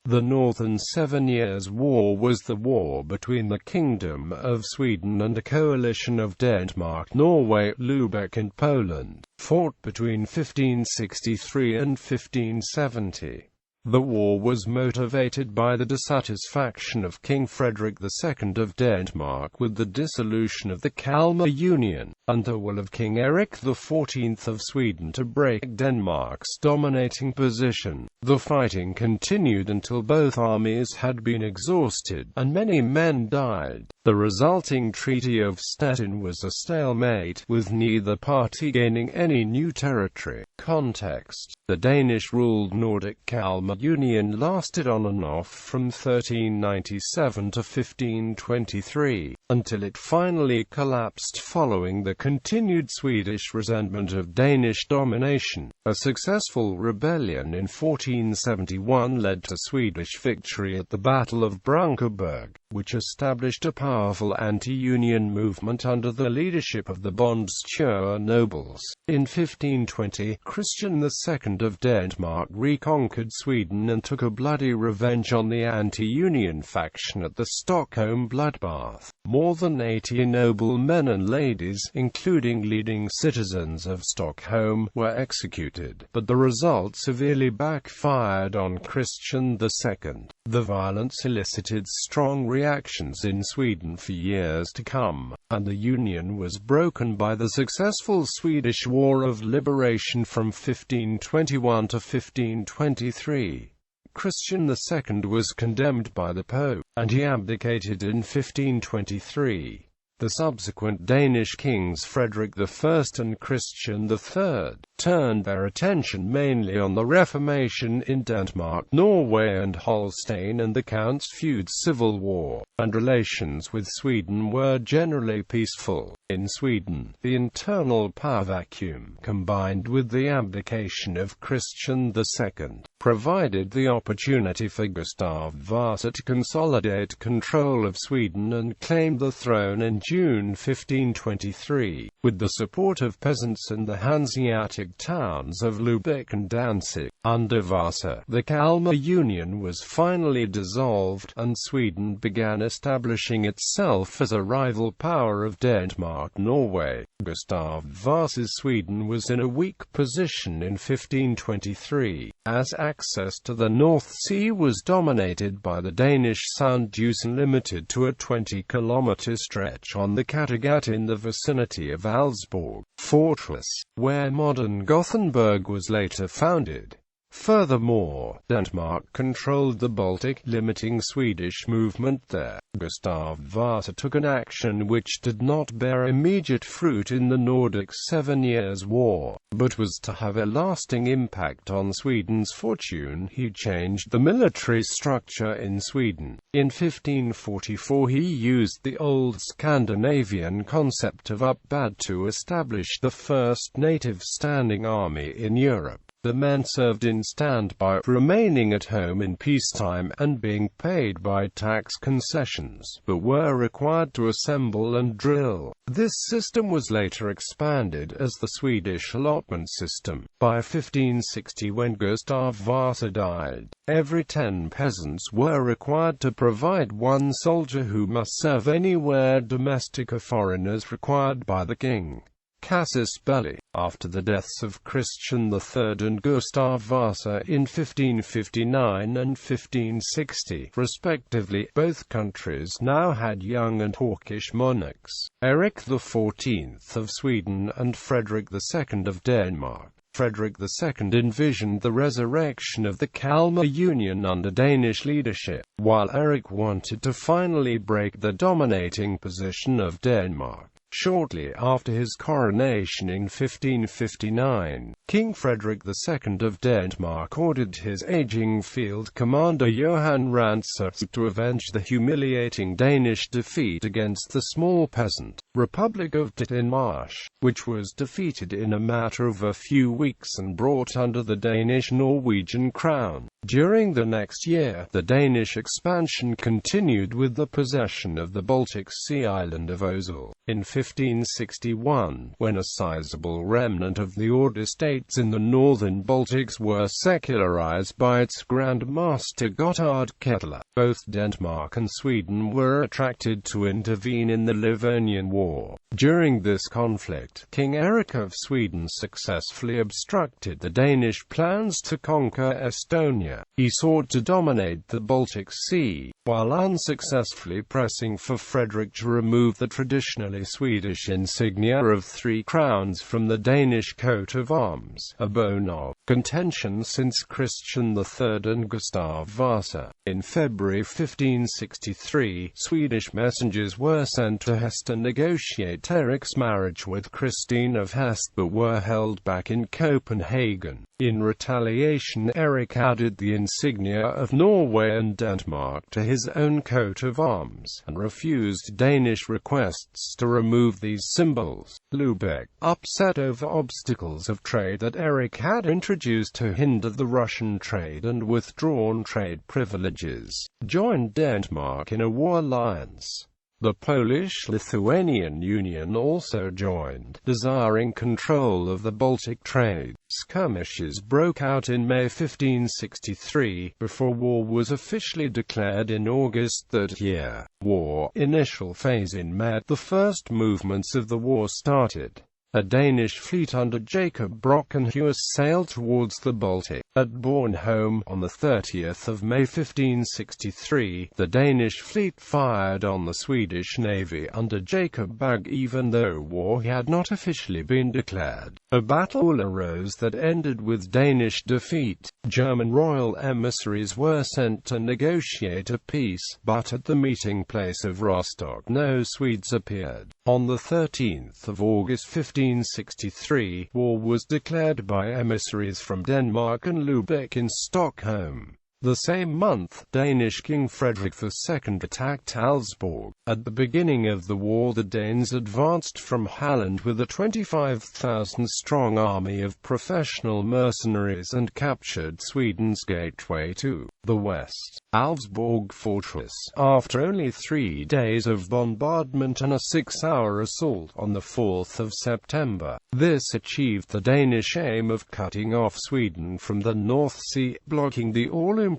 The Northern 7 Years' War was the war between the Kingdom of Sweden and a coalition of Denmark, Norway, Lübeck and Poland, fought between 1563 and 1570. The war was motivated by the dissatisfaction of King Frederick II of Denmark with the dissolution of the Kalmar Union, and the will of King Eric XIV of Sweden to break Denmark's dominating position. The fighting continued until both armies had been exhausted, and many men died. The resulting Treaty of Stettin was a stalemate, with neither party gaining any new territory. Context: the Danish-ruled Nordic Kalmar Union lasted on and off from 1397 to 1523, until it finally collapsed following the continued Swedish resentment of Danish domination. A successful rebellion in 1471 led to Swedish victory at the Battle of Brunkeberg, which established a powerful anti-union movement under the leadership of the Bondsture nobles. In 1520, Christian II of Denmark reconquered Sweden and took a bloody revenge on the anti-union faction at the Stockholm bloodbath. More than 80 noble men and ladies, including leading citizens of Stockholm, were executed, but the result severely backfired on Christian II. The violence elicited strong reactions in Sweden for years to come, and the union was broken by the successful Swedish War of Liberation from 1521 to 1523. Christian II was condemned by the Pope, and he abdicated in 1523. The subsequent Danish kings Frederick I and Christian III turned their attention mainly on the Reformation in Denmark, Norway and Holstein, and the Counts' feud's civil war, and relations with Sweden were generally peaceful. In Sweden, the internal power vacuum, combined with the abdication of Christian II, provided the opportunity for Gustav Vasa to consolidate control of Sweden and claim the throne in June 1523. With the support of peasants and the Hanseatic towns of Lübeck and Danzig, under Vasa, the Kalmar Union was finally dissolved, and Sweden began establishing itself as a rival power of Denmark, Norway. Gustav Vasa's Sweden was in a weak position in 1523, as access to the North Sea was dominated by the Danish Sound Dunes and limited to a 20-kilometer stretch on the Kattegat in the vicinity of Alsborg fortress, where modern Gothenburg was later founded. Furthermore, Denmark controlled the Baltic, limiting Swedish movement there. Gustav Vasa took an action which did not bear immediate fruit in the Nordic 7 Years' War, but was to have a lasting impact on Sweden's fortune. He changed the military structure in Sweden. In 1544 he used the old Scandinavian concept of uppbåd to establish the first native standing army in Europe. The men served in standby, remaining at home in peacetime and being paid by tax concessions, but were required to assemble and drill. This system was later expanded as the Swedish allotment system. By 1560, when Gustav Vasa died, every 10 peasants were required to provide 1 soldier who must serve anywhere, domestic or foreigners, required by the king. Casus belli. After the deaths of Christian III and Gustav Vasa in 1559 and 1560, respectively, both countries now had young and hawkish monarchs, Eric XIV of Sweden and Frederick II of Denmark. Frederick II envisioned the resurrection of the Kalmar Union under Danish leadership, while Eric wanted to finally break the dominating position of Denmark. Shortly after his coronation in 1559, King Frederick II of Denmark ordered his aging field commander Johan Rantzau to avenge the humiliating Danish defeat against the small peasant Republic of Denmark, which was defeated in a matter of a few weeks and brought under the Danish-Norwegian crown. During the next year, the Danish expansion continued with the possession of the Baltic Sea island of Ozel. In 1561, when a sizable remnant of the Order states in the northern Baltics were secularized by its Grand Master Gotthard Kettler. Both Denmark and Sweden were attracted to intervene in the Livonian War. During this conflict, King Erik of Sweden successfully obstructed the Danish plans to conquer Estonia. He sought to dominate the Baltic Sea, while unsuccessfully pressing for Frederick to remove the traditionally Swedish insignia of 3 crowns from the Danish coat of arms, a bone of contention since Christian III and Gustav Vasa. In February 1563, Swedish messengers were sent to Hesse to negotiate Erik's marriage with Christine of Hesse, but were held back in Copenhagen. In retaliation, Erik added the insignia of Norway and Denmark to his own coat of arms, and refused Danish requests to remove these symbols. Lübeck, upset over obstacles of trade that Erik had introduced to hinder the Russian trade and withdrawn trade privileges, joined Denmark in a war alliance. The Polish-Lithuanian Union also joined, desiring control of the Baltic trade. Skirmishes broke out in May 1563, before war was officially declared in August that year. War initial phase in May. The first movements of the war started. A Danish fleet under Jacob Brockenhuis sailed towards the Baltic. At Bornholm, on the 30th of May 1563, the Danish fleet fired on the Swedish navy under Jacob Bagge even though war had not officially been declared. A battle arose that ended with Danish defeat. German royal emissaries were sent to negotiate a peace, but at the meeting place of Rostock no Swedes appeared. On the 13th of August 1563, war was declared by emissaries from Denmark and Lübeck in Stockholm. The same month, Danish King Frederick II attacked Augsburg. At the beginning of the war, the Danes advanced from Halland with a 25,000-strong army of professional mercenaries and captured Sweden's gateway to the west, Augsburg fortress, after only 3 days of bombardment and a 6-hour assault on the 4th of September. This achieved the Danish aim of cutting off Sweden from the North Sea, blocking the all-important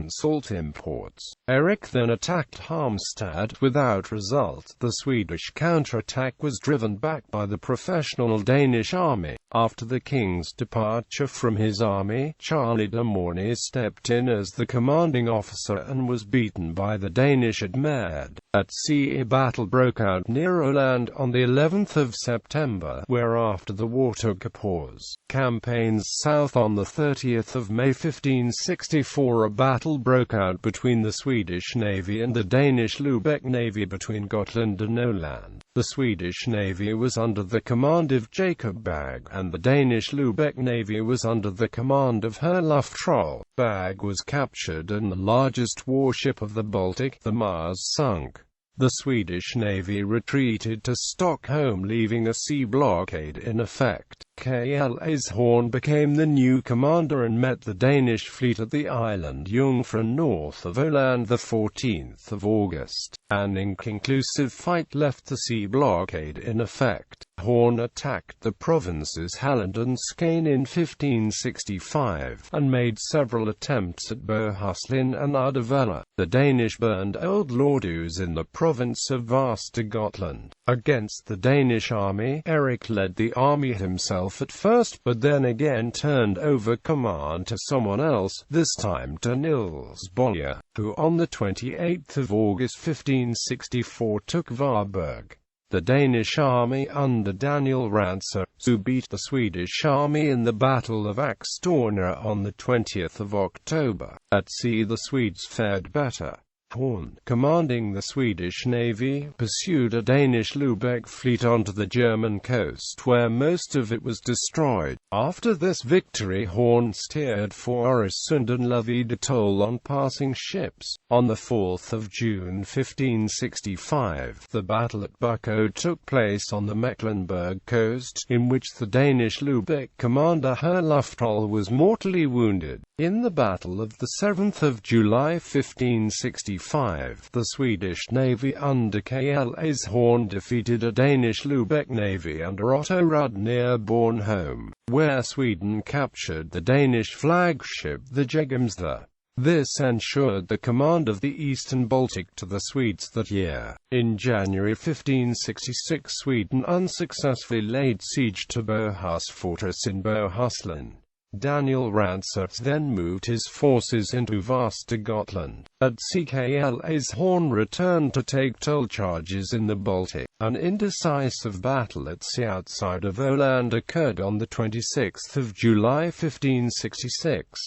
salt imports. Erik then attacked Halmstad without result. The Swedish counterattack was driven back by the professional Danish army. After the king's departure from his army, Charlie de Mornay stepped in as the commanding officer and was beaten by the Danish at Merd. At sea, a battle broke out near Åland on the 11th of September, whereafter the war took a pause. Campaigns south. On the 30th of May 1564, a battle broke out between the Swedish Navy and the Danish Lübeck Navy between Gotland and Åland. The Swedish Navy was under the command of Jacob Bagge, and the Danish Lübeck Navy was under the command of Herluf Troll. Bagge was captured and the largest warship of the Baltic, the Mars, sunk. The Swedish Navy retreated to Stockholm, leaving a sea blockade in effect. K.L.'s Horn became the new commander and met the Danish fleet at the island Jungfrun north of Åland the 14th of August. An inconclusive fight left the sea blockade in effect. Horn attacked the provinces Halland and Skane in 1565, and made several attempts at Bohuslän and Uddevalla. The Danish burned old lordos in the province of Västergötland. Against the Danish army, Erik led the army himself at first, but then again turned over command to someone else, this time to Niels Boyer, who on the 28th of August 1564 took Varberg. The Danish army under Daniel Rantzau beat the Swedish army in the Battle of Axtorna on the 20th of October. At sea, the Swedes fared better. Horn, commanding the Swedish Navy, pursued a Danish Lübeck fleet onto the German coast, where most of it was destroyed. After this victory, Horn steered for Öresund and levied a toll on passing ships. On the 4th of June 1565, the battle at Buckow took place on the Mecklenburg coast, in which the Danish Lübeck commander Herluf Troll was mortally wounded. In the battle of the 7th of July 1565, 1865, the Swedish Navy under K.L.'s Horn defeated a Danish Lübeck Navy under Otto Rudd near Bornholm, where Sweden captured the Danish flagship the *The. This ensured the command of the eastern Baltic to the Swedes that year. In January 1566, Sweden unsuccessfully laid siege to Bohus fortress in Bohuslän. Daniel Ranserts then moved his forces into Västergötland. At sea, K.L.'s Horn returned to take toll charges in the Baltic. An indecisive battle at sea outside of Åland occurred on 26 July 1566.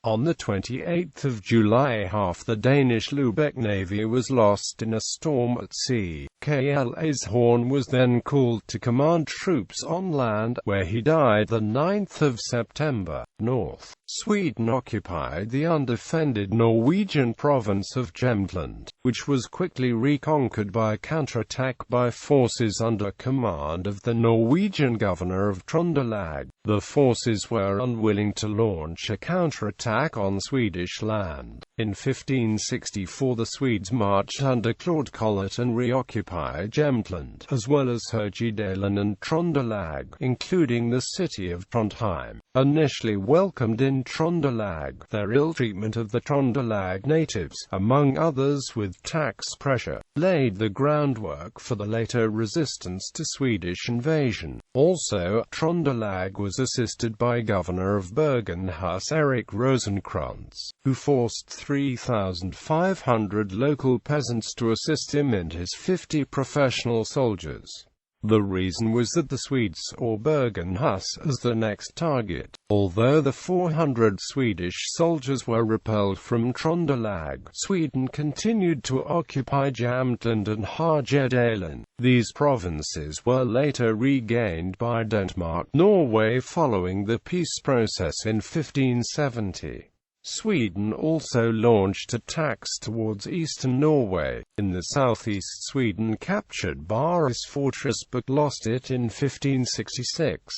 On 28 July, half the Danish Lübeck Navy was lost in a storm at sea. K.L.'s Horn was then called to command troops on land, where he died 9 September. North Sweden occupied the undefended Norwegian province of Jämtland, which was quickly reconquered by counterattack by forces under command of the Norwegian governor of Trøndelag. The forces were unwilling to launch a counterattack on Swedish land. In 1564, the Swedes marched under Claude Collett and reoccupied Jämtland, as well as Härjedalen and Trøndelag, including the city of Trondheim. Initially welcomed in Trøndelag, their ill treatment of the Trøndelag natives, among others with tax pressure, laid the groundwork for the later resistance to Swedish invasion. Also, Trøndelag was assisted by Governor of Bergenhus Erik Rosenkrantz, who forced 3,500 local peasants to assist him and his 50 professional soldiers. The reason was that the Swedes saw Bergenhus as the next target. Although the 400 Swedish soldiers were repelled from Trøndelag, Sweden continued to occupy Jämtland and Härjedalen. These provinces were later regained by Denmark-Norway following the peace process in 1570. Sweden also launched attacks towards eastern Norway. In the southeast, Sweden captured Bohus fortress but lost it in 1566.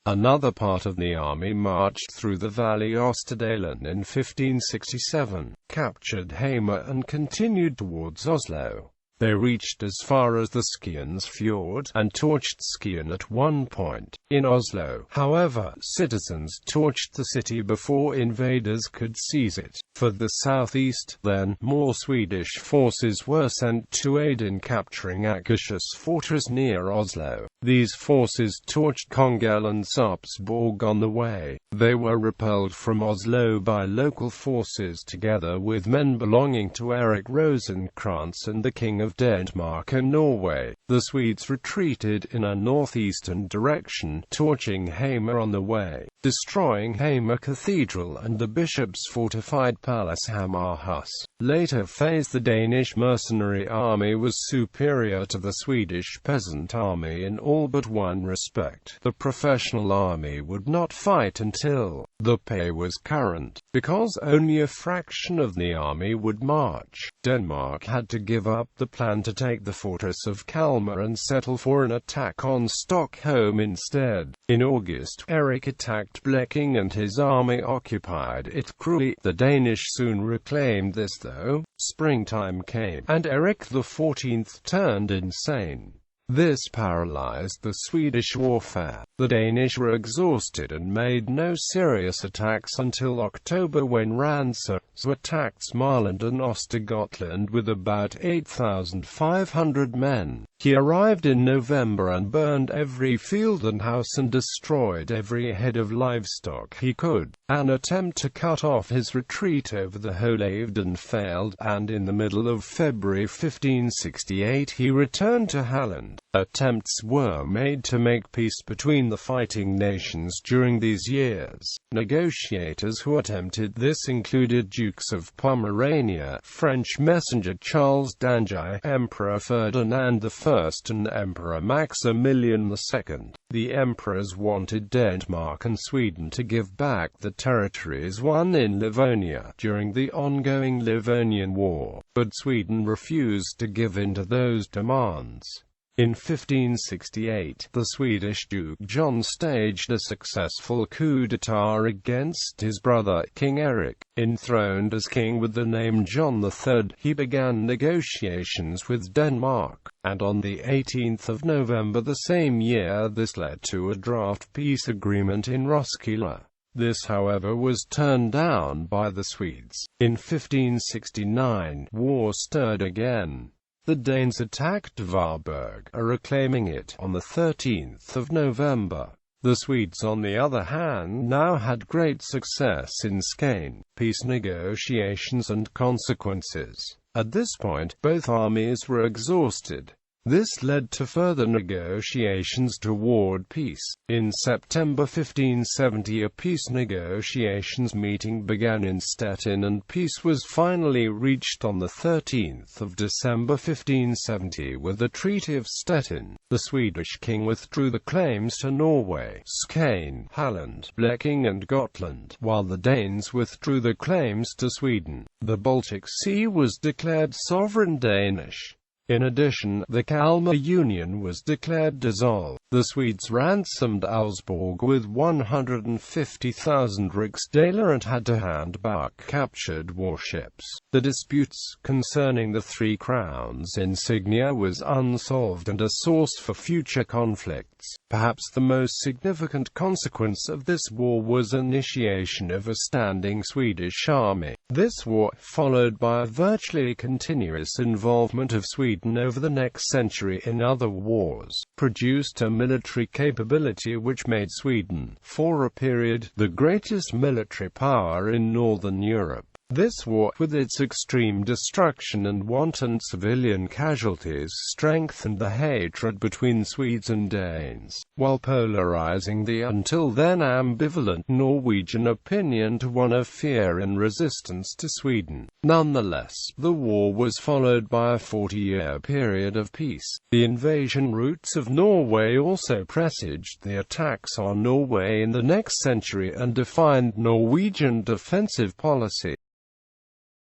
Another part of the army marched through the Valley Østerdalen in 1567, captured Hamar and continued towards Oslo. They reached as far as the Skiens Fjord, and torched Skien at one point. In Oslo, however, citizens torched the city before invaders could seize it. For the southeast, then, more Swedish forces were sent to aid in capturing Akershus fortress near Oslo. These forces torched Kongel and Sarpsborg on the way. They were repelled from Oslo by local forces together with men belonging to Erik Rosenkrantz and the King of Denmark and Norway. The Swedes retreated in a northeastern direction, torching Hamar on the way, destroying Hamar Cathedral and the bishop's fortified palace Hammarhus. Later phase, the Danish mercenary army was superior to the Swedish peasant army in all but one respect. The professional army would not fight until the pay was current, because only a fraction of the army would march. Denmark had to give up the plan to take the fortress of Kalmar and settle for an attack on Stockholm instead. In August, Erik attacked Bleking and his army occupied it cruelly. The Danish soon reclaimed this though. Springtime came, and Erik XIV turned insane. This paralyzed the Swedish warfare. The Danish were exhausted and made no serious attacks until October, when Ranserts attacked Småland and Östergötland with about 8,500 men. He arrived in November and burned every field and house and destroyed every head of livestock he could. An attempt to cut off his retreat over the Holavden failed, and in the middle of February 1568 he returned to Halland. Attempts were made to make peace between the fighting nations during these years. Negotiators who attempted this included Dukes of Pomerania, French messenger Charles d'Anjou, Emperor Ferdinand I and Emperor Maximilian II. The emperors wanted Denmark and Sweden to give back the territories won in Livonia during the ongoing Livonian War, but Sweden refused to give in to those demands. In 1568, the Swedish Duke John staged a successful coup d'état against his brother, King Eric. Enthroned as king with the name John III, he began negotiations with Denmark, and on the 18th of November the same year this led to a draft peace agreement in Roskilde. This, however, was turned down by the Swedes. In 1569, war stirred again. The Danes attacked Varberg, reclaiming it on the 13th of November. The Swedes, on the other hand, now had great success in Skane. Peace negotiations and consequences. At this point, both armies were exhausted. This led to further negotiations toward peace. In September 1570 a peace negotiations meeting began in Stettin and peace was finally reached on the 13th of December 1570 with the Treaty of Stettin. The Swedish king withdrew the claims to Norway, Skane, Halland, Blekinge and Gotland, while the Danes withdrew the claims to Sweden. The Baltic Sea was declared sovereign Danish. In addition, the Kalmar Union was declared dissolved. The Swedes ransomed Augsburg with 150,000 riksdaler and had to hand back captured warships. The disputes concerning the Three Crowns insignia was unsolved and a source for future conflicts. Perhaps the most significant consequence of this war was initiation of a standing Swedish army. This war, followed by a virtually continuous involvement of Sweden over the next century in other wars, produced a military capability which made Sweden, for a period, the greatest military power in Northern Europe. This war, with its extreme destruction and wanton civilian casualties, strengthened the hatred between Swedes and Danes, while polarizing the until then ambivalent Norwegian opinion to one of fear and resistance to Sweden. Nonetheless, the war was followed by a 40-year period of peace. The invasion routes of Norway also presaged the attacks on Norway in the next century and defined Norwegian defensive policy.